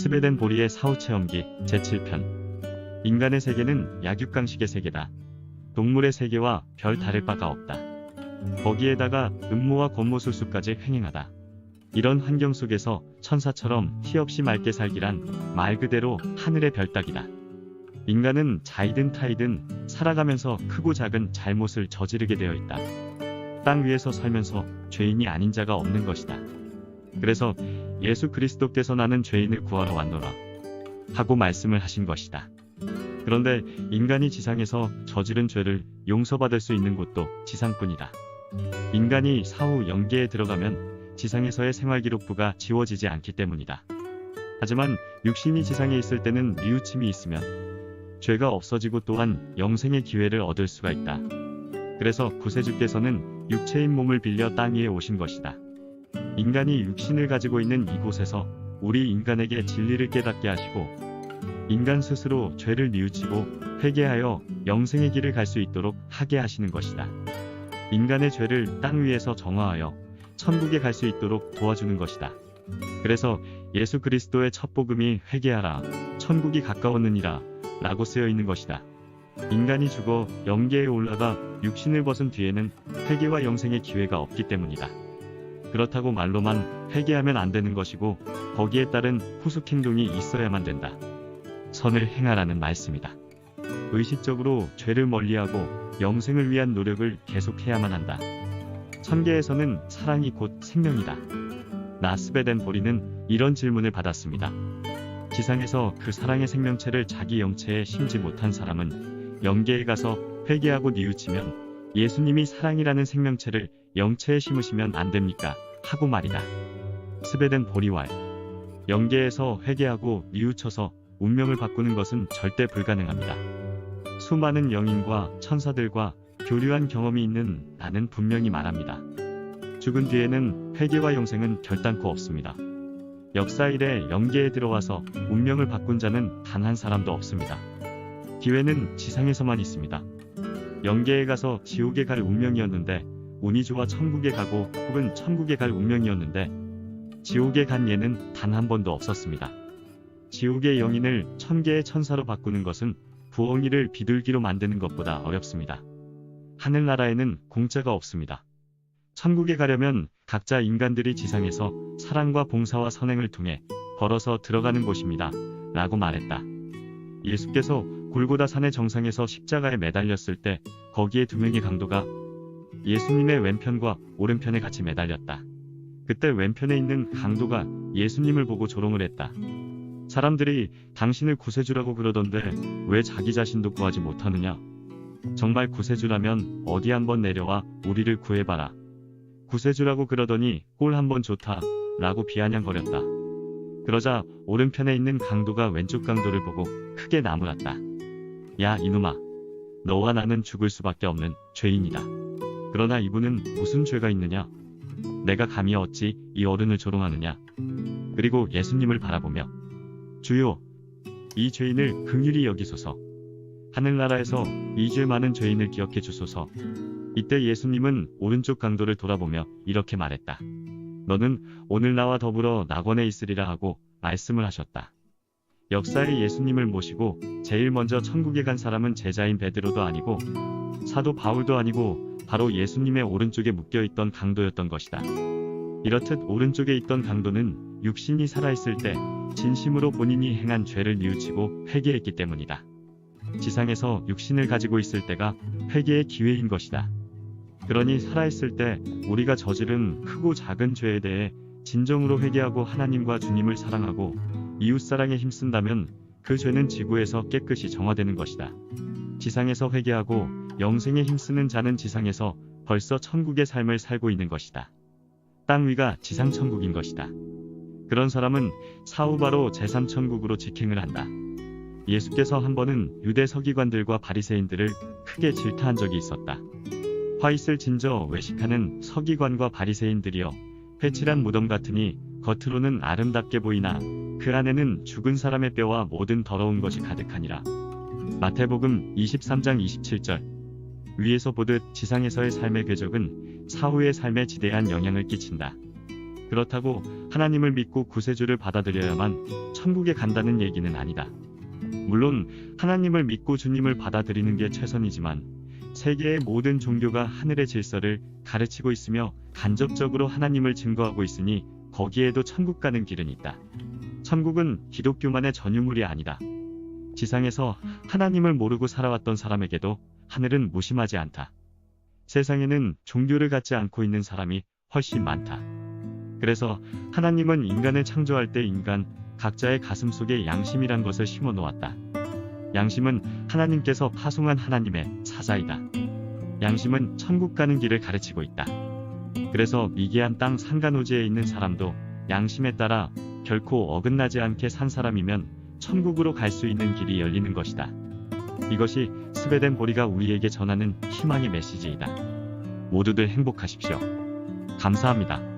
스베덴 보리의 사후체험기 제7편. 인간의 세계는 약육강식의 세계다. 동물의 세계와 별 다를 바가 없다. 거기에다가 음모와 권모술수까지 횡행하다. 이런 환경 속에서 천사처럼 티 없이 맑게 살기란 말 그대로 하늘의 별 따기다. 인간은 자이든 타이든 살아가면서 크고 작은 잘못을 저지르게 되어 있다. 땅 위에서 살면서 죄인이 아닌 자가 없는 것이다. 그래서 예수 그리스도께서 나는 죄인을 구하러 왔노라 하고 말씀을 하신 것이다. 그런데 인간이 지상에서 저지른 죄를 용서받을 수 있는 곳도 지상뿐이다. 인간이 사후 영계에 들어가면 지상에서의 생활기록부가 지워지지 않기 때문이다. 하지만 육신이 지상에 있을 때는 뉘우침이 있으면 죄가 없어지고 또한 영생의 기회를 얻을 수가 있다. 그래서 구세주께서는 육체인 몸을 빌려 땅 위에 오신 것이다. 인간이 육신을 가지고 있는 이곳에서 우리 인간에게 진리를 깨닫게 하시고 인간 스스로 죄를 뉘우치고 회개하여 영생의 길을 갈 수 있도록 하게 하시는 것이다. 인간의 죄를 땅 위에서 정화하여 천국에 갈 수 있도록 도와주는 것이다. 그래서 예수 그리스도의 첫 복음이 회개하라, 천국이 가까웠느니라 라고 쓰여 있는 것이다. 인간이 죽어 영계에 올라가 육신을 벗은 뒤에는 회개와 영생의 기회가 없기 때문이다. 그렇다고 말로만 회개하면 안 되는 것이고 거기에 따른 후속 행동이 있어야만 된다. 선을 행하라는 말씀이다. 의식적으로 죄를 멀리하고 영생을 위한 노력을 계속해야만 한다. 천계에서는 사랑이 곧 생명이다. 나 스베덴 보리는 이런 질문을 받았습니다. 지상에서 그 사랑의 생명체를 자기 영체에 심지 못한 사람은 영계에 가서 회개하고 뉘우치면 예수님이 사랑이라는 생명체를 영체에 심으시면 안 됩니까? 하고 말이다. 스베덴 보리왈. 영계에서 회개하고 뉘우쳐서 운명을 바꾸는 것은 절대 불가능합니다. 수많은 영인과 천사들과 교류한 경험이 있는 나는 분명히 말합니다. 죽은 뒤에는 회개와 영생은 결단코 없습니다. 역사 이래 영계에 들어와서 운명을 바꾼 자는 단 한 사람도 없습니다. 기회는 지상에서만 있습니다. 영계에 가서 지옥에 갈 운명이었는데 운이 좋아 천국에 가고 혹은 천국에 갈 운명이었는데 지옥에 간 예는 단 한 번도 없었습니다. 지옥의 영인을 천계의 천사로 바꾸는 것은 부엉이를 비둘기로 만드는 것보다 어렵습니다. 하늘나라에는 공짜가 없습니다. 천국에 가려면 각자 인간들이 지상에서 사랑과 봉사와 선행을 통해 걸어서 들어가는 곳입니다. 라고 말했다. 예수께서 골고다 산의 정상에서 십자가에 매달렸을 때 거기에 두 명의 강도가 예수님의 왼편과 오른편에 같이 매달렸다. 그때 왼편에 있는 강도가 예수님을 보고 조롱을 했다. 사람들이 당신을 구세주라고 그러던데 왜 자기 자신도 구하지 못하느냐? 정말 구세주라면 어디 한번 내려와 우리를 구해봐라. 구세주라고 그러더니 꼴 한번 좋다 라고 비아냥거렸다. 그러자 오른편에 있는 강도가 왼쪽 강도를 보고 크게 나무랐다. 야 이놈아, 너와 나는 죽을 수밖에 없는 죄인이다. 그러나 이분은 무슨 죄가 있느냐? 내가 감히 어찌 이 어른을 조롱하느냐? 그리고 예수님을 바라보며 주요, 이 죄인을 긍휼히 여기소서. 하늘나라에서 이 죄 많은 죄인을 기억해 주소서. 이때 예수님은 오른쪽 강도를 돌아보며 이렇게 말했다. 너는 오늘 나와 더불어 낙원에 있으리라 하고 말씀을 하셨다. 역사에 예수님을 모시고 제일 먼저 천국에 간 사람은 제자인 베드로도 아니고 사도 바울도 아니고 바로 예수님의 오른쪽에 묶여있던 강도였던 것이다. 이렇듯 오른쪽에 있던 강도는 육신이 살아있을 때 진심으로 본인이 행한 죄를 뉘우치고 회개했기 때문이다. 지상에서 육신을 가지고 있을 때가 회개의 기회인 것이다. 그러니 살아있을 때 우리가 저지른 크고 작은 죄에 대해 진정으로 회개하고 하나님과 주님을 사랑하고 이웃사랑에 힘쓴다면 그 죄는 지구에서 깨끗이 정화되는 것이다. 지상에서 회개하고 영생에 힘쓰는 자는 지상에서 벌써 천국의 삶을 살고 있는 것이다. 땅 위가 지상천국인 것이다. 그런 사람은 사후 바로 제3천국으로 직행을 한다. 예수께서 한 번은 유대 서기관들과 바리새인들을 크게 질타한 적이 있었다. 화 있을 진저 외식하는 서기관과 바리새인들이여, 회칠한 무덤 같으니 겉으로는 아름답게 보이나 그 안에는 죽은 사람의 뼈와 모든 더러운 것이 가득하니라. 마태복음 23장 27절. 위에서 보듯 지상에서의 삶의 궤적은 사후의 삶에 지대한 영향을 끼친다. 그렇다고 하나님을 믿고 구세주를 받아들여야만 천국에 간다는 얘기는 아니다. 물론 하나님을 믿고 주님을 받아들이는 게 최선이지만 세계의 모든 종교가 하늘의 질서를 가르치고 있으며 간접적으로 하나님을 증거하고 있으니 거기에도 천국 가는 길은 있다. 천국은 기독교만의 전유물이 아니다. 지상에서 하나님을 모르고 살아왔던 사람에게도 하늘은 무심하지 않다. 세상에는 종교를 갖지 않고 있는 사람이 훨씬 많다. 그래서 하나님은 인간을 창조할 때 인간 각자의 가슴 속에 양심이란 것을 심어 놓았다. 양심은 하나님께서 파송한 하나님의 사자이다. 양심은 천국 가는 길을 가르치고 있다. 그래서 미개한 땅 산간오지에 있는 사람도 양심에 따라 결코 어긋나지 않게 산 사람이면 천국으로 갈 수 있는 길이 열리는 것이다. 이것이 스베덴 보리가 우리에게 전하는 희망의 메시지이다. 모두들 행복하십시오. 감사합니다.